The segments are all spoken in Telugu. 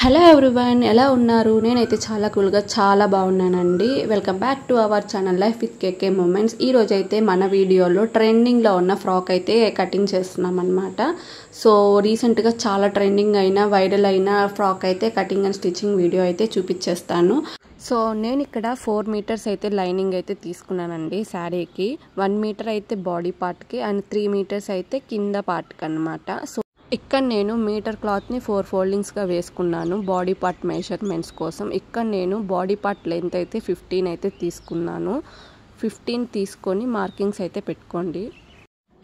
హలో ఎవ్రీవన్, ఎలా ఉన్నారు? నేనైతే చాలా కూల్గా చాలా బాగున్నానండి. Welcome back to our channel life with KK moments. ఈరోజు అయితే మన వీడియోలో ట్రెండింగ్లో ఉన్న ఫ్రాక్ అయితే కటింగ్ చేస్తున్నాం అనమాట. సో రీసెంట్గా చాలా ట్రెండింగ్ అయిన వైరల్ అయిన ఫ్రాక్ అయితే కటింగ్ అండ్ స్టిచ్చింగ్ వీడియో అయితే చూపించేస్తాను. సో నేను ఇక్కడ 4 మీటర్స్ అయితే లైనింగ్ అయితే తీసుకున్నానండి శారీకి. 1 మీటర్ అయితే బాడీ పార్ట్కి అండ్ 3 మీటర్స్ అయితే కింద పార్ట్కి అనమాట. సో ఇక్కడ నేను మీటర్ క్లాత్ని 4 ఫోల్డింగ్స్గా వేసుకున్నాను బాడీ పార్ట్ మెజర్మెంట్స్ కోసం. ఇక్కడ నేను బాడీ పార్ట్ లెంత్ అయితే 15 అయితే తీసుకున్నాను. 15 తీసుకొని మార్కింగ్స్ అయితే పెట్టుకోండి.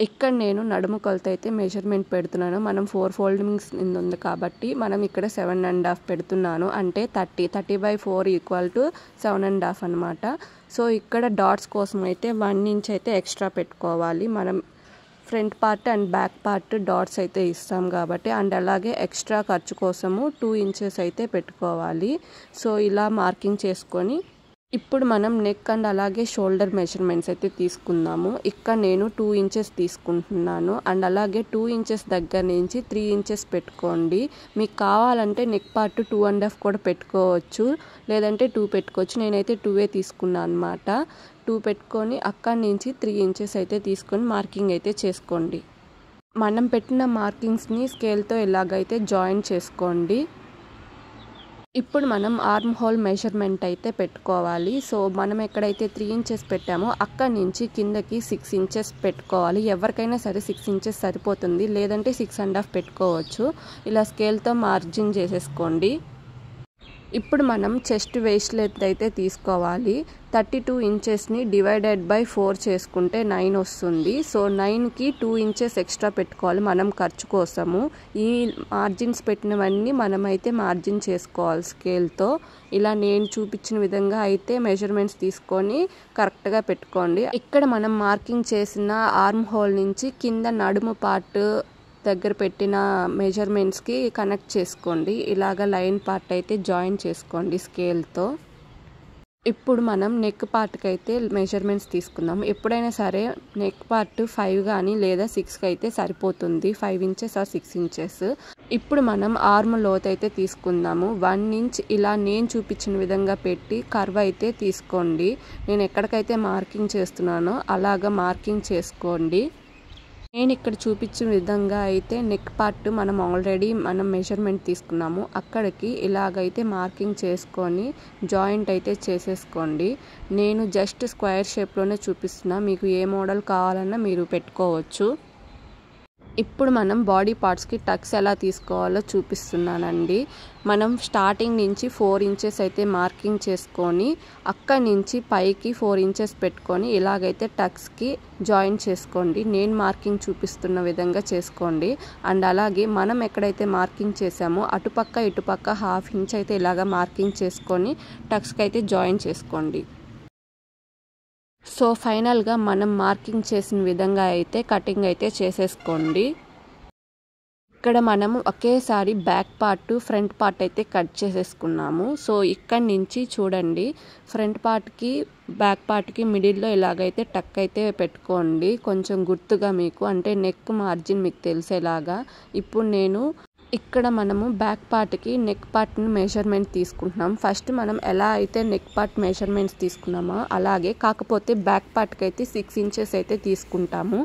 ఇక్కడ నేను నడుము కొలత అయితే మెజర్మెంట్ పెడుతున్నాను. మనం 4 ఫోల్డింగ్స్ ఉంది కాబట్టి మనం ఇక్కడ 7.5 పెడుతున్నాను. అంటే 30/4 ఈక్వల్ టు 7.5 అనమాట. సో ఇక్కడ డాట్స్ కోసం అయితే 1 ఇంచ్ అయితే ఎక్స్ట్రా పెట్టుకోవాలి. మనం front part and back part dots అయితే ఇస్తాం కాబట్టి, అండ్ అలాగే ఎక్స్ట్రా ఖర్చు కోసము 2 ఇంచెస్ అయితే పెట్టుకోవాలి. సో ఇలా మార్కింగ్ చేసుకొని ఇప్పుడు మనం నెక్ అండ్ అలాగే షోల్డర్ మెజర్మెంట్స్ అయితే తీసుకుందాము. ఇక్కడ నేను 2 ఇంచెస్ తీసుకుంటున్నాను. అండ్ అలాగే 2 ఇంచెస్ దగ్గర నుంచి 3 ఇంచెస్ పెట్టుకోండి. మీకు కావాలంటే నెక్ పార్ట్ 2.5 కూడా పెట్టుకోవచ్చు, లేదంటే 2 పెట్టుకోవచ్చు. నేనైతే 2 తీసుకున్నాను అనమాట. 2 పెట్టుకొని అక్కడి నుంచి 3 ఇంచెస్ అయితే తీసుకొని మార్కింగ్ అయితే చేసుకోండి. మనం పెట్టిన మార్కింగ్స్ని స్కేల్తో ఎలాగైతే జాయిన్ చేసుకోండి. ఇప్పుడు మనం ఆర్మ్ హోల్ మెజర్మెంట్ అయితే పెట్టుకోవాలి. సో మనం ఎక్కడైతే 3 ఇంచెస్ పెట్టామో అక్కడి నుంచి కిందకి 6 ఇంచెస్ పెట్టుకోవాలి. ఎవరికైనా సరే 6 ఇంచెస్ సరిపోతుంది, లేదంటే 6.5 పెట్టుకోవచ్చు. ఇలా స్కేల్తో మార్జిన్ చేసేసుకోండి. ఇప్పుడు మనం చెస్ట్ వేస్ట్ లెంత్ అయితే తీసుకోవాలి. 32 ఇంచెస్ని డివైడెడ్ బై 4 చేసుకుంటే 9 వస్తుంది. సో 9కి 2 ఇంచెస్ ఎక్స్ట్రా పెట్టుకోవాలి మనం ఖర్చు కోసము. ఈ మార్జిన్స్ పెట్టినవన్నీ మనమైతే మార్జిన్ చేసుకోవాలి స్కేల్తో. ఇలా నేను చూపించిన విధంగా అయితే మెజర్మెంట్స్ తీసుకొని కరెక్ట్గా పెట్టుకోండి. ఇక్కడ మనం మార్కింగ్ చేసిన ఆర్మ్ హోల్ నుంచి కింద నడుము పార్ట్ దగ్గర పెట్టిన మెజర్మెంట్స్కి కనెక్ట్ చేసుకోండి. ఇలాగ లైన్ పార్ట్ అయితే జాయిన్ చేసుకోండి స్కేల్తో. ఇప్పుడు మనం నెక్ పార్ట్కి అయితే మెజర్మెంట్స్ తీసుకుందాం. ఎప్పుడైనా సరే నెక్ పార్ట్ 5 కానీ లేదా 6 అయితే సరిపోతుంది. 5 ఇంచెస్ ఆర్ 6 ఇంచెస్. ఇప్పుడు మనం ఆర్మ్ లోత్ అయితే తీసుకుందాము. 1 ఇంచ్ ఇలా నేను చూపించిన విధంగా పెట్టి కర్వ్ అయితే తీసుకోండి. నేను ఎక్కడికైతే మార్కింగ్ చేస్తున్నానో అలాగ మార్కింగ్ చేసుకోండి. నేను ఇక్కడ చూపించిన విధంగా అయితే నెక్ పార్ట్ మనం ఆల్రెడీ మెజర్మెంట్ తీసుకున్నాము. అక్కడికి ఇలాగైతే మార్కింగ్ చేసుకొని జాయింట్ అయితే చేసేసుకోండి. నేను జస్ట్ స్క్వేర్ షేప్లోనే చూపిస్తున్నా, మీకు ఏ మోడల్ కావాలన్నా మీరు పెట్టుకోవచ్చు. ఇప్పుడు మనం బాడీ పార్ట్స్కి టక్స్ ఎలా తీసుకోవాలో చూపిస్తున్నానండి. మనం స్టార్టింగ్ నుంచి 4 ఇంచెస్ అయితే మార్కింగ్ చేసుకొని అక్కడి నుంచి పైకి 4 ఇంచెస్ పెట్టుకొని ఇలాగైతే టక్స్కి జాయిన్ చేసుకోండి. నేను మార్కింగ్ చూపిస్తున్న విధంగా చేసుకోండి. అండ్ అలాగే మనం ఎక్కడైతే మార్కింగ్ చేసామో అటుపక్క ఇటుపక్క 1/2 ఇంచ్ అయితే ఇలాగ మార్కింగ్ చేసుకొని టక్స్కి అయితే జాయిన్ చేసుకోండి. సో ఫైనల్గా మనం మార్కింగ్ చేసిన విధంగా అయితే కటింగ్ అయితే చేసేసుకోండి. ఇక్కడ మనము ఒకేసారి బ్యాక్ పార్ట్ ఫ్రంట్ పార్ట్ అయితే కట్ చేసేసుకున్నాము. సో ఇక్కడి నుంచి చూడండి, ఫ్రంట్ పార్ట్కి బ్యాక్ పార్ట్కి మిడిల్లో ఇలాగైతే టక్ అయితే పెట్టుకోండి. కొంచెం గుర్తుగా మీకు, అంటే నెక్ మార్జిన్ మీకు తెలిసేలాగా. ఇప్పుడు నేను ఇక్కడ మనము బ్యాక్ పార్ట్కి నెక్ పార్ట్ని మెజర్మెంట్ తీసుకుంటున్నాం. ఫస్ట్ మనం ఎలా అయితే నెక్ పార్ట్ మెజర్మెంట్స్ తీసుకున్నామో అలాగే, కాకపోతే బ్యాక్ పార్ట్కి అయితే 6 ఇంచెస్ అయితే తీసుకుంటాము.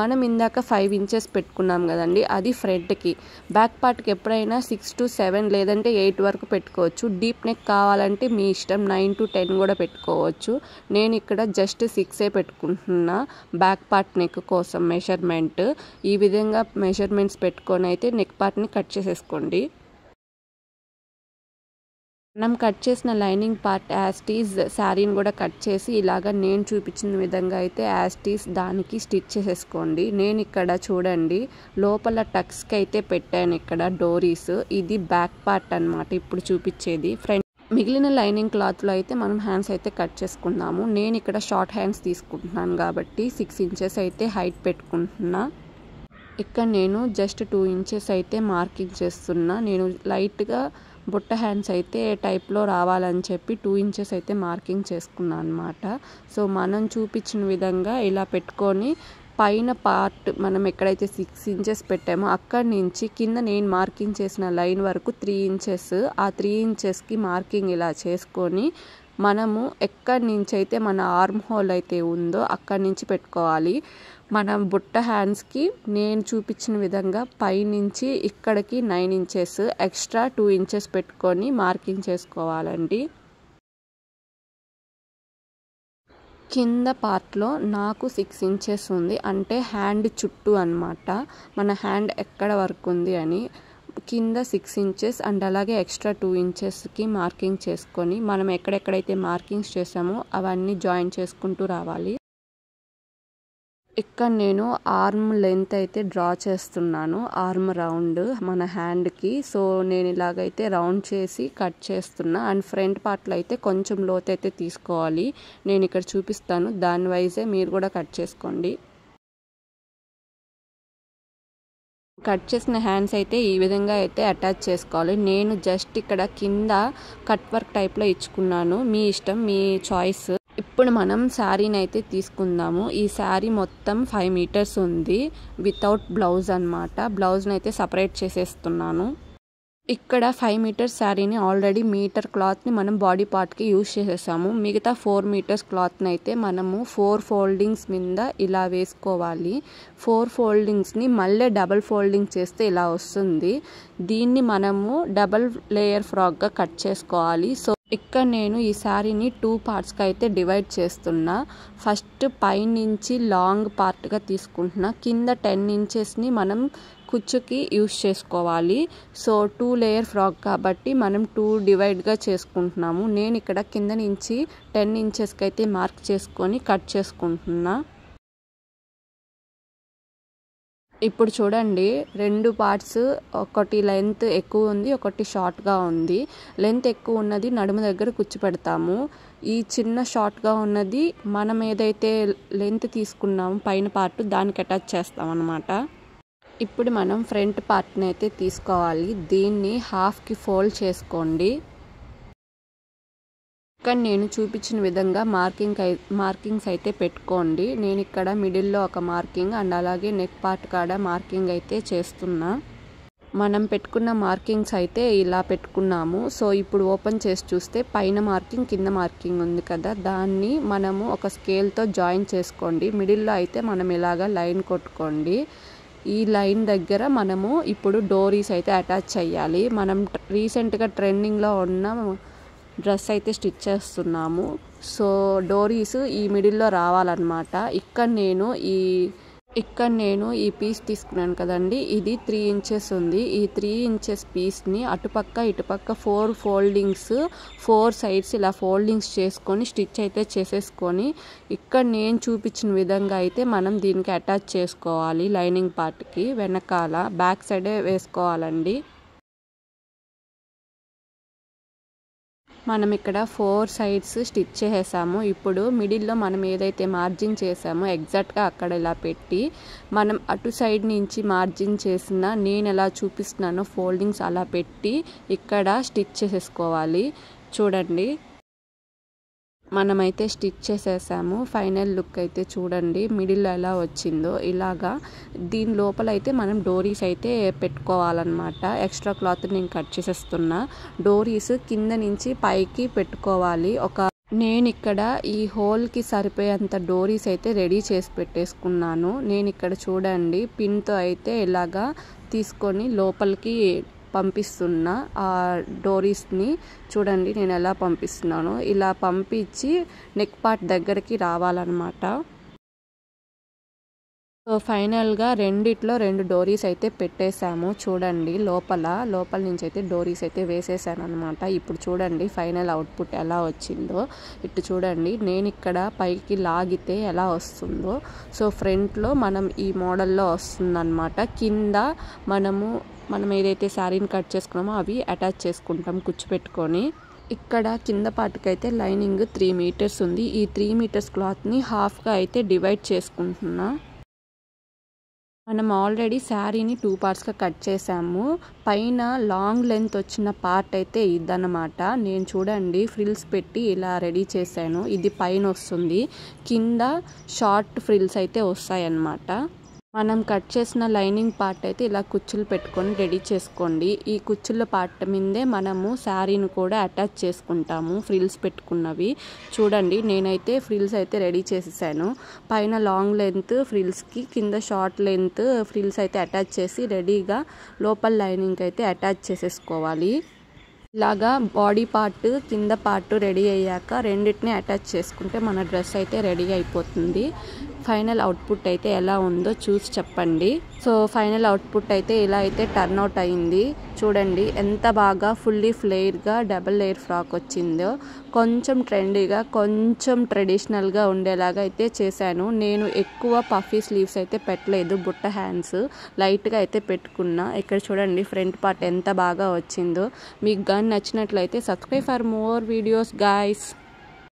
మనం ఇందాక 5 ఇంచెస్ పెట్టుకున్నాం కదండి, అది ఫ్రంట్కి. బ్యాక్ పార్ట్కి ఎప్పుడైనా 6 to 7 లేదంటే 8 వరకు పెట్టుకోవచ్చు. డీప్ నెక్ కావాలంటే మీ ఇష్టం, 9 to 10 కూడా పెట్టుకోవచ్చు. నేను ఇక్కడ జస్ట్ 6 పెట్టుకుంటున్నా బ్యాక్ పార్ట్ నెక్ కోసం మెజర్మెంట్. ఈ విధంగా మెజర్మెంట్స్ పెట్టుకొని అయితే నెక్ పార్ట్ని కట్ చేసేసుకోండి. మనం కట్ చేసిన లైనింగ్ పార్ట్ యాస్టీస్ శారీని కూడా కట్ చేసి ఇలాగ నేను చూపించిన విధంగా అయితే యాస్టీస్ దానికి స్టిచ్ చేసేసుకోండి. నేను ఇక్కడ చూడండి లోపల టక్స్కి అయితే పెట్టాను ఇక్కడ డోరీస్. ఇది బ్యాక్ పార్ట్ అనమాట ఇప్పుడు చూపించేది. ఫ్రంట్ మిగిలిన లైనింగ్ క్లాత్లో అయితే మనం హ్యాండ్స్ అయితే కట్ చేసుకున్నాము. నేను ఇక్కడ షార్ట్ హ్యాండ్స్ తీసుకుంటున్నాను కాబట్టి 6 ఇంచెస్ అయితే హైట్ పెట్టుకుంటున్నా. ఇక్కడ నేను జస్ట్ 2 ఇంచెస్ అయితే మార్కింగ్ చేస్తున్నా. నేను లైట్గా బుట్ట హ్యాండ్స్ అయితే టైప్లో రావాలని చెప్పి 2 ఇంచెస్ అయితే మార్కింగ్ చేసుకున్నాను అనమాట. సో మనం చూపించిన విధంగా ఇలా పెట్టుకొని పైన పార్ట్ మనం ఎక్కడైతే 6 ఇంచెస్ పెట్టామో అక్కడి నుంచి కింద నేను మార్కింగ్ చేసిన లైన్ వరకు 3 ఇంచెస్, ఆ 3 ఇంచెస్కి మార్కింగ్ ఇలా చేసుకొని మనము ఎక్కడి నుంచి అయితే మన ఆర్మ్ హోల్ అయితే ఉందో అక్కడి నుంచి పెట్టుకోవాలి. మనం బుట్ట హ్యాండ్స్కి నేను చూపించిన విధంగా పైనుంచి ఇక్కడికి 9 ఇంచెస్ ఎక్స్ట్రా 2 ఇంచెస్ పెట్టుకొని మార్కింగ్ చేసుకోవాలండి. కింద పార్ట్లో నాకు 6 ఇంచెస్ ఉంది, అంటే హ్యాండ్ చుట్టూ అన్నమాట. మన హ్యాండ్ ఎక్కడ వరకు ఉంది అని కింద 6 ఇంచెస్ అండ్ అలాగే ఎక్స్ట్రా 2 ఇంచెస్కి మార్కింగ్ చేసుకొని మనం ఎక్కడెక్కడైతే మార్కింగ్స్ చేసామో అవన్నీ జాయిన్ చేసుకుంటూ రావాలి. ఇక్కడ నేను ఆర్మ్ లెంత్ అయితే డ్రా చేస్తున్నాను, ఆర్మ్ రౌండ్ మన హ్యాండ్కి. సో నేను ఇలాగైతే రౌండ్ చేసి కట్ చేస్తున్నా. అండ్ ఫ్రంట్ పార్ట్లో అయితే కొంచెం లోతు అయితే తీసుకోవాలి, నేను ఇక్కడ చూపిస్తాను, దాని వైజే మీరు కూడా కట్ చేసుకోండి. కట్ చేసిన హ్యాండ్స్ అయితే ఈ విధంగా అయితే అటాచ్ చేసుకోవాలి. నేను జస్ట్ ఇక్కడ కింద కట్ వర్క్ టైప్లో ఇచ్చుకున్నాను, మీ ఇష్టం, మీ చాయిస్. ఇప్పుడు మనం శారీని అయితే తీసుకుందాము. ఈ శారీ మొత్తం 5 మీటర్స్ ఉంది వితౌట్ బ్లౌజ్ అన్నమాట. బ్లౌజ్ని అయితే సపరేట్ చేసేస్తున్నాను. ఇక్కడ 5 మీటర్స్ శారీని ఆల్రెడీ మీటర్ క్లాత్ని మనం బాడీ పార్ట్కి యూజ్ చేసేసాము. మిగతా 4 మీటర్స్ క్లాత్ని అయితే మనము 4 ఫోల్డింగ్స్ మీద ఇలా వేసుకోవాలి. 4 ఫోల్డింగ్స్ని మళ్ళీ డబల్ ఫోల్డింగ్ చేస్తే ఇలా వస్తుంది. దీన్ని మనము డబల్ లేయర్ ఫ్రాక్గా కట్ చేసుకోవాలి. సో ఇక్కడ నేను ఈ శారీని 2 పార్ట్స్కి అయితే డివైడ్ చేస్తున్నా. ఫస్ట్ పైనుంచి లాంగ్ పార్ట్గా తీసుకుంటున్నా, కింద 10 ఇంచెస్ని మనం కుచ్చుకి యూస్ చేసుకోవాలి. సో 2 లేయర్ ఫ్రాక్ కాబట్టి మనం 2 డివైడ్గా చేసుకుంటున్నాము. నేను ఇక్కడ కింద నుంచి 10 ఇంచెస్కి అయితే మార్క్ చేసుకొని కట్ చేసుకుంటున్నా. ఇప్పుడు చూడండి, 2 పార్ట్స్, ఒకటి లెంత్ ఎక్కువ ఉంది, ఒకటి షార్ట్గా ఉంది. లెంత్ ఎక్కువ ఉన్నది నడుము దగ్గర కుచ్చు పెడతాము. ఈ చిన్న షార్ట్గా ఉన్నది మనం ఏదైతే లెంత్ తీసుకున్నామో పైన పార్ట్ దానికి అటాచ్ చేస్తాం అన్నమాట. ఇప్పుడు మనం ఫ్రంట్ పార్ట్ని అయితే తీసుకోవాలి. దీన్ని హాఫ్కి ఫోల్డ్ చేసుకోండి. ఇక్కడ నేను చూపించిన విధంగా మార్కింగ్స్ అయితే పెట్టుకోండి. నేను ఇక్కడ మిడిల్లో ఒక మార్కింగ్ అండ్ అలాగే నెక్ పార్ట్ కాడ మార్కింగ్ అయితే చేస్తున్నా. మనం పెట్టుకున్న మార్కింగ్స్ అయితే ఇలా పెట్టుకున్నాము. సో ఇప్పుడు ఓపెన్ చేసి చూస్తే పైన మార్కింగ్ కింద మార్కింగ్ ఉంది కదా, దాన్ని మనము ఒక స్కేల్తో జాయిన్ చేసుకోండి. మిడిల్లో అయితే మనం ఇలాగా లైన్ కొట్టుకోండి. ఈ లైన్ దగ్గర మనము ఇప్పుడు డోరీస్ అయితే అటాచ్ చేయాలి. మనం రీసెంట్గా ట్రెండింగ్లో ఉన్న డ్రెస్ అయితే స్టిచ్ చేస్తున్నాము. సో డోరీస్ ఈ మిడిల్లో రావాలన్నమాట. ఇక్కడ నేను ఈ పీస్ తీసుకున్నాను కదండి, ఇది 3 ఇంచెస్ ఉంది. ఈ 3 ఇంచెస్ పీస్ని అటుపక్క ఇటుపక్క 4 ఫోల్డింగ్స్, 4 సైడ్స్ ఇలా ఫోల్డింగ్స్ చేసుకొని స్టిచ్ అయితే చేసేసుకొని ఇక్కడ నేను చూపించిన విధంగా అయితే మనం దీనికి అటాచ్ చేసుకోవాలి. లైనింగ్ పార్ట్కి వెనకాల బ్యాక్ సైడే వేసుకోవాలండి. మనం ఇక్కడ 4 సైడ్స్ స్టిచ్ చేసాము. ఇప్పుడు మిడిల్లో మనం ఏదైతే మార్జిన్ చేసామో ఎగ్జాక్ట్గా అక్కడ ఇలా పెట్టి మనం అటు సైడ్ నుంచి మార్జిన్ చేసిన నేను ఎలా చూపిస్తున్నానో ఫోల్డింగ్స్ అలా పెట్టి ఇక్కడ స్టిచ్ చేసేసుకోవాలి. చూడండి, మనమైతే స్టిచ్ చేసేసాము. ఫైనల్ లుక్ అయితే చూడండి మిడిల్లో ఎలా వచ్చిందో. ఇలాగా దీని లోపల అయితే మనం డోరీస్ అయితే పెట్టుకోవాలన్నమాట. ఎక్స్ట్రా క్లాత్ నేను కట్ చేసేస్తున్నా. డోరీస్ కింద నుంచి పైకి పెట్టుకోవాలి. నేను ఇక్కడ ఈ హోల్కి సరిపోయేంత డోరీస్ అయితే రెడీ చేసి పెట్టేసుకున్నాను. నేను ఇక్కడ చూడండి పిన్తో అయితే ఇలాగా తీసుకొని లోపలికి పంపిస్తున్నా. ఆ డోరీస్ని చూడండి నేను ఎలా పంపిస్తున్నానో. ఇలా పంపించి నెక్ పార్ట్ దగ్గరికి రావాలన్నమాట. సో ఫైనల్గా రెండిట్లో 2 డోరీస్ అయితే పెట్టేశాము. చూడండి లోపల నుంచి అయితే డోరీస్ అయితే వేసేసాను అనమాట. ఇప్పుడు చూడండి ఫైనల్ అవుట్పుట్ ఎలా వచ్చిందో. ఇటు చూడండి, నేను ఇక్కడ పైకి లాగితే ఎలా వస్తుందో. సో ఫ్రంట్లో మనం ఈ మోడల్లో వస్తుందన్నమాట. కింద మనం ఏదైతే శారీని కట్ చేసుకున్నామో అవి అటాచ్ చేసుకుంటాం కూర్చోపెట్టుకొని. ఇక్కడ కింద పార్ట్కి అయితే లైనింగ్ 3 మీటర్స్ ఉంది. ఈ 3 మీటర్స్ క్లాత్ని హాఫ్గా అయితే డివైడ్ చేసుకుంటున్నా. మనం ఆల్రెడీ శారీని 2 పార్ట్స్గా కట్ చేసాము. పైన లాంగ్ లెంత్ వచ్చిన పార్ట్ అయితే ఇదన్నమాట. నేను చూడండి ఫ్రిల్స్ పెట్టి ఇలా రెడీ చేశాను. ఇది పైన వస్తుంది, కింద షార్ట్ ఫ్రిల్స్ అయితే వస్తాయన్నమాట. మనం కట్ చేసిన లైనింగ్ పార్ట్ అయితే ఇలా కుచ్చులు పెట్టుకొని రెడీ చేసుకోండి. ఈ కుచ్చుల పార్ట్ మీదే మనము శారీని కూడా అటాచ్ చేసుకుంటాము, ఫ్రిల్స్ పెట్టుకున్నవి. చూడండి నేనైతే ఫ్రిల్స్ అయితే రెడీ చేసేసాను. పైన లాంగ్ లెంత్ ఫ్రిల్స్కి కింద షార్ట్ లెంత్ ఫ్రిల్స్ అయితే అటాచ్ చేసి రెడీగా లోపల లైనింగ్ అయితే అటాచ్ చేసేసుకోవాలి. ఇలాగా బాడీ పార్ట్ కింద పార్ట్ రెడీ అయ్యాక రెండింటిని అటాచ్ చేసుకుంటే మన డ్రెస్ అయితే రెడీ అయిపోతుంది. ఫైనల్ అవుట్పుట్ అయితే ఎలా ఉందో చూసి చెప్పండి. సో ఫైనల్ అవుట్పుట్ అయితే ఇలా అయితే టర్న్ అవుట్ అయింది. చూడండి ఎంత బాగా ఫుల్లీ ఫ్లేర్గా డబుల్ లేయర్ ఫ్రాక్ వచ్చిందో. కొంచెం ట్రెండీగా కొంచెం ట్రెడిషనల్గా ఉండేలాగా అయితే చేశాను. నేను ఎక్కువ పఫీ స్లీవ్స్ అయితే పెట్టలేదు, బుట్ట హ్యాండ్స్ లైట్గా అయితే పెట్టుకున్నా. ఇక్కడ చూడండి ఫ్రంట్ పార్ట్ ఎంత బాగా వచ్చిందో. మీకు కానీ నచ్చినట్లయితే subscribe for more videos guys.